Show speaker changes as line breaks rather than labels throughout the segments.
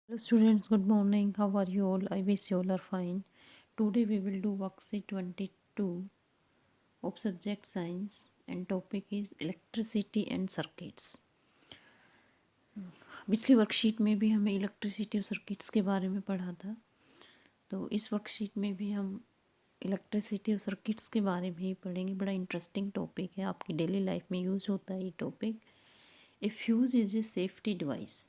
Hello students, good morning. How are you all? I wish you all are fine. Today we will do worksheet 22 of subject science and topic is electricity and circuits. पिछली worksheet में भी हमें electricity और circuits के बारे में पढ़ा था, तो इस वर्कशीट में भी हम इलेक्ट्रिसिटी और सर्किट्स के बारे में ही पढ़ेंगे। बड़ा इंटरेस्टिंग टॉपिक है, आपकी डेली लाइफ में यूज़ होता है ये topic. A fuse is a safety device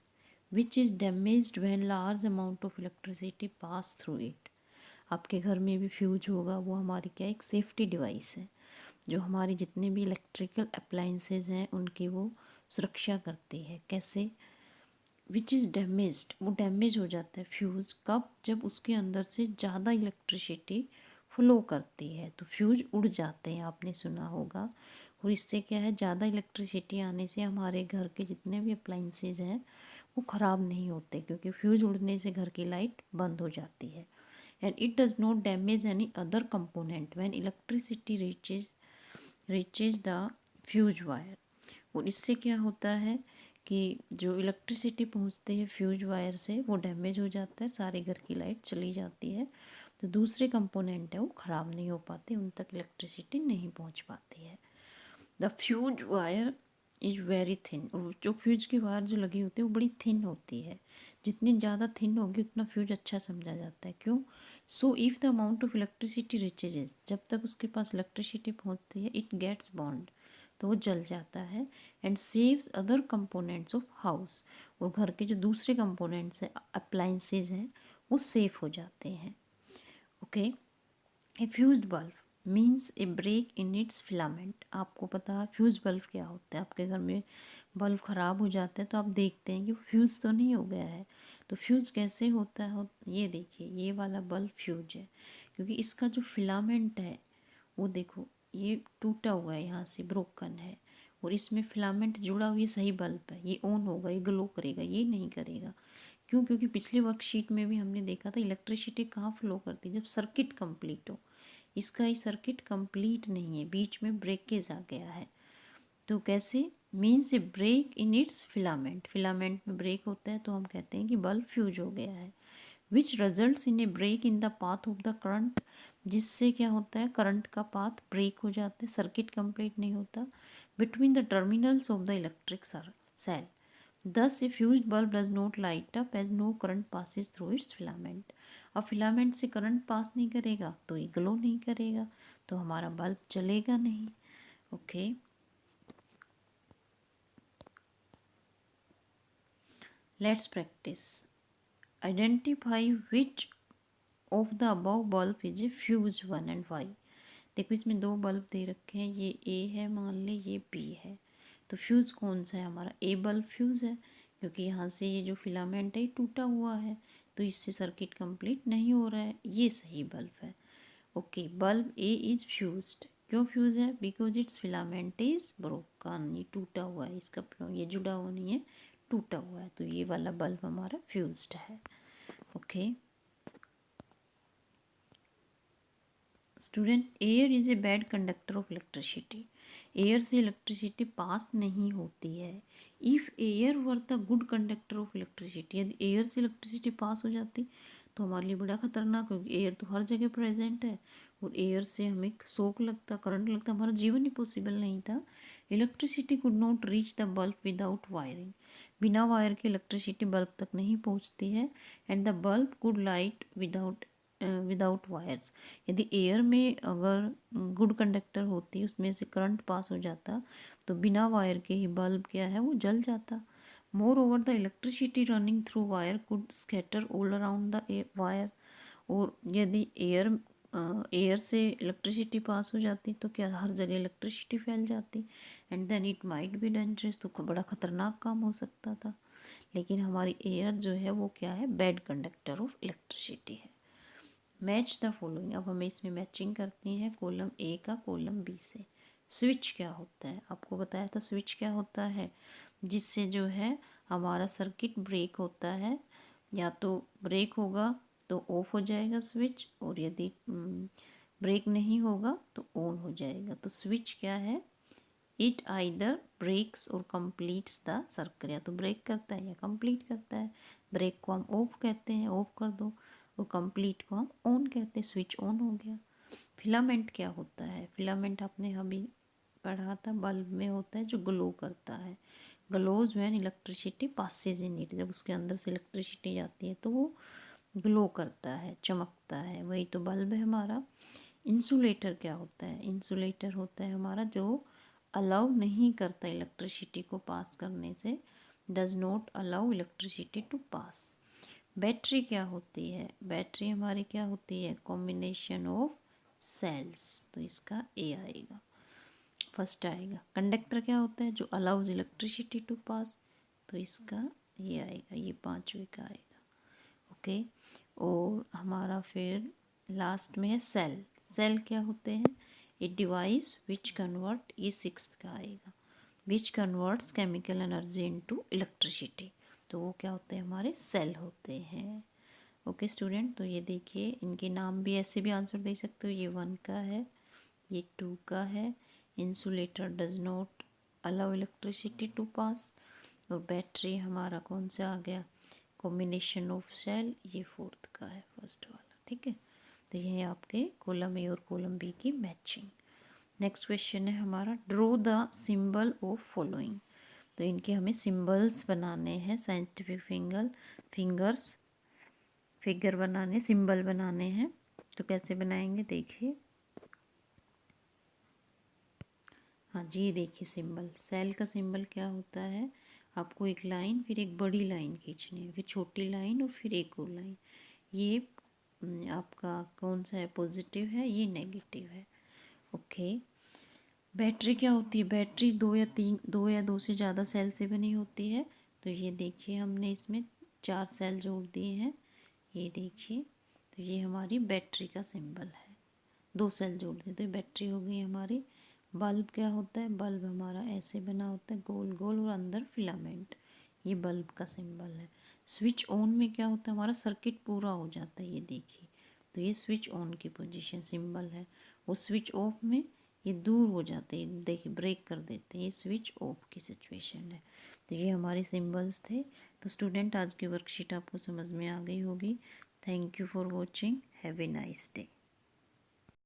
which is damaged when large amount of electricity pass through it. आपके घर में भी फ्यूज होगा, वो हमारी क्या एक सेफ्टी डिवाइस है जो हमारी जितने भी इलेक्ट्रिकल अप्लाइंसेज हैं उनकी वो सुरक्षा करती है। कैसे? विच इज़ डैमेज्ड, वो डैमेज हो जाता है फ्यूज़ कब? जब उसके अंदर से ज़्यादा इलेक्ट्रिसिटी फ्लो करती है तो फ्यूज उड़ जाते हैं, आपने सुना होगा। और इससे क्या है, ज़्यादा इलेक्ट्रिसिटी आने से हमारे घर के जितने भी अप्लाइंसेज हैं वो ख़राब नहीं होते, क्योंकि फ्यूज उड़ने से घर की लाइट बंद हो जाती है। And it does not damage any other component when electricity reaches the fuse wire. और इससे क्या होता है कि जो इलेक्ट्रिसिटी पहुंचती है फ्यूज वायर से वो डैमेज हो जाता है, सारे घर की लाइट चली जाती है, तो दूसरे कंपोनेंट है वो ख़राब नहीं हो पाते, उन तक इलेक्ट्रिसिटी नहीं पहुंच पाती है। The fuse wire is very thin, और जो फ्यूज की वायर जो लगी होती है वो बड़ी थिन होती है। जितनी ज़्यादा थिन होगी उतना फ्यूज अच्छा समझा जाता है। क्यों? So if the amount of electricity reaches, जब तक उसके पास इलेक्ट्रिसिटी पहुंचती है, इट गेट्स बॉन्ड, तो वो जल जाता है। And saves other components of house, और घर के जो दूसरे कंपोनेंट्स हैं, अप्लाइंसेज हैं, वो सेफ हो जाते हैं। Okay. A fused bulb means a break in its filament. आपको पता है फ्यूज बल्ब क्या होता है? आपके घर में बल्ब ख़राब हो जाता है तो आप देखते हैं कि फ्यूज़ तो नहीं हो गया है। तो फ्यूज़ कैसे होता है? ये देखिए, ये वाला बल्ब फ्यूज है, क्योंकि इसका जो फिलामेंट है वो देखो ये टूटा हुआ है, यहाँ से ब्रोकन है, और इसमें फिलामेंट जुड़ा हुआ, ये सही बल्ब है, ये ऑन होगा, ये ग्लो करेगा, ये नहीं करेगा। क्यों? क्योंकि पिछली वर्कशीट में भी हमने देखा था इलेक्ट्रिसिटी कहाँ फ्लो करती है, जब सर्किट कंप्लीट हो। इसका ही सर्किट कंप्लीट नहीं है, बीच में ब्रेकेज आ गया है। तो कैसे? Means a break in its filament, filament में ब्रेक होता है तो हम कहते हैं कि बल्ब फ्यूज हो गया है। Which results in a break in the path of the current, जिससे क्या होता है, करंट का पाथ ब्रेक हो जाता है, सर्किट कंप्लीट नहीं होता, between the terminals of the electric cell. Thus, a fused bulb does not light up as no current passes through its filament. अब फिलामेंट से करंट पास नहीं करेगा तो ये ग्लो नहीं करेगा, तो हमारा बल्ब जलेगा नहीं। Okay, let's practice. Identify which of the above bulb is a fuse one and why. देखो इसमें दो बल्ब दे रखे हैं, ये ए है मान ले, ये बी है, तो फ्यूज़ कौन सा है हमारा? ए बल्ब फ्यूज़ है, क्योंकि यहाँ से ये जो फिलामेंट है ये टूटा हुआ है, तो इससे सर्किट कंप्लीट नहीं हो रहा है, ये सही बल्ब है। Okay, bulb A is fused. क्यों फ्यूज है? Because it's filament is broken, ये टूटा हुआ है, इसका ये जुड़ा हुआ नहीं है, टूटा हुआ है, तो ये वाला बल्ब हमारा फ्यूज्ड है। Okay student, air is a bad conductor of electricity. Air से इलेक्ट्रिसिटी पास नहीं होती है। If air were the good conductor of electricity, यदि एयर से इलेक्ट्रिसिटी पास हो जाती तो हमारे लिए बड़ा खतरनाक, क्योंकि एयर तो हर जगह प्रेजेंट है, और एयर से हमें शॉक लगता, करंट लगता, हमारा जीवन ही पॉसिबल नहीं था। Electricity could not reach the bulb without wiring, बिना वायर के इलेक्ट्रिसिटी बल्ब तक नहीं पहुंचती है। And the bulb could light without wires, यदि एयर में अगर गुड कंडक्टर होती, उसमें से करंट पास हो जाता, तो बिना वायर के ही बल्ब क्या है वो जल जाता। More over the electricity running through wire could scatter all around the wire, और यदि एयर से इलेक्ट्रिसिटी पास हो जाती तो क्या हर जगह इलेक्ट्रिसिटी फैल जाती, and then it might be dangerous, तो बड़ा ख़तरनाक काम हो सकता था। लेकिन हमारी एयर जो है वो क्या है? बैड कंडक्टर ऑफ इलेक्ट्रिसिटी है। मैच द फॉलोइंग, अब हमें इसमें मैचिंग करनी है कॉलम ए का कॉलम बी से। स्विच क्या होता है? आपको बताया था स्विच क्या होता है, जिससे जो है हमारा सर्किट ब्रेक होता है, या तो ब्रेक होगा तो ऑफ हो जाएगा स्विच, और यदि ब्रेक नहीं होगा तो ऑन हो जाएगा। तो स्विच क्या है? इट आइदर ब्रेक्स और कंप्लीट्स द सर्कल, या तो ब्रेक करता है या कंप्लीट करता है ब्रेक को हम ऑफ कहते हैं, ऑफ कर दो, और कंप्लीट को हम ऑन कहते हैं, स्विच ऑन हो गया। फिलामेंट क्या होता है? फिलामेंट आपने अभी पढ़ा था, बल्ब में होता है जो ग्लो करता है। Glows when electricity passes in it, जब उसके अंदर से इलेक्ट्रिसिटी जाती है तो वो ग्लो करता है, चमकता है, वही तो बल्ब है हमारा। इंसुलेटर क्या होता है? इंसुलेटर होता है हमारा जो अलाउ नहीं करता इलेक्ट्रिसिटी को पास करने से, does not allow electricity to pass. Battery क्या होती है? बैटरी हमारी क्या होती है? कॉम्बिनेशन ऑफ सेल्स, तो इसका ए आएगा, फर्स्ट आएगा। कंडक्टर क्या होता है? जो अलाउज इलेक्ट्रिसिटी टू पास, तो इसका ये आएगा, ये पांचवे का आएगा। ओके, और हमारा फिर लास्ट में है सेल। सेल क्या होते हैं? ए डिवाइस विच कन्वर्ट, ये सिक्स्थ का आएगा, which converts chemical energy into electricity, तो वो क्या होते हैं? हमारे सेल होते हैं। ओके स्टूडेंट, तो ये देखिए इनके नाम भी ऐसे भी आंसर दे सकते हो, ये 1 का है, ये 2 का है, insulator does not allow electricity to pass, और बैटरी हमारा कौन सा आ गया? कॉम्बिनेशन ऑफ सेल, ये 4th का है, फर्स्ट वाला। ठीक है, तो ये है आपके कॉलम ए और कॉलम बी की मैचिंग। नेक्स्ट क्वेश्चन है हमारा, draw the symbol of following. तो इनके हमें सिंबल्स बनाने हैं, साइंटिफिक फिगर बनाने, सिंबल बनाने हैं। तो कैसे बनाएंगे देखिए। हाँ जी, ये देखिए सिंबल, सेल का सिंबल क्या होता है? आपको एक लाइन, फिर एक बड़ी लाइन खींचनी है, फिर छोटी लाइन, और फिर एक और लाइन। ये आपका कौन सा है? पॉजिटिव है, ये नेगेटिव है। ओके, बैटरी क्या होती है? बैटरी दो या दो से ज़्यादा सेल से बनी होती है। तो ये देखिए हमने इसमें 4 सेल जोड़ दिए हैं, ये देखिए, तो ये हमारी बैटरी का सिंबल है। 2 सेल जोड़ दिए तो ये बैटरी हो गई हमारी। बल्ब क्या होता है? बल्ब हमारा ऐसे बना होता है, गोल गोल, और अंदर फिलामेंट, ये बल्ब का सिंबल है। स्विच ऑन में क्या होता है? हमारा सर्किट पूरा हो जाता है, ये देखिए, तो ये स्विच ऑन की पोजीशन सिंबल है। और स्विच ऑफ में ये दूर हो जाते हैं, देखिए ब्रेक कर देते हैं, ये स्विच ऑफ की सिचुएशन है। तो ये हमारे सिंबल्स थे। तो स्टूडेंट, आज की वर्कशीट आपको समझ में आ गई होगी। Thank you for watching, have a nice day.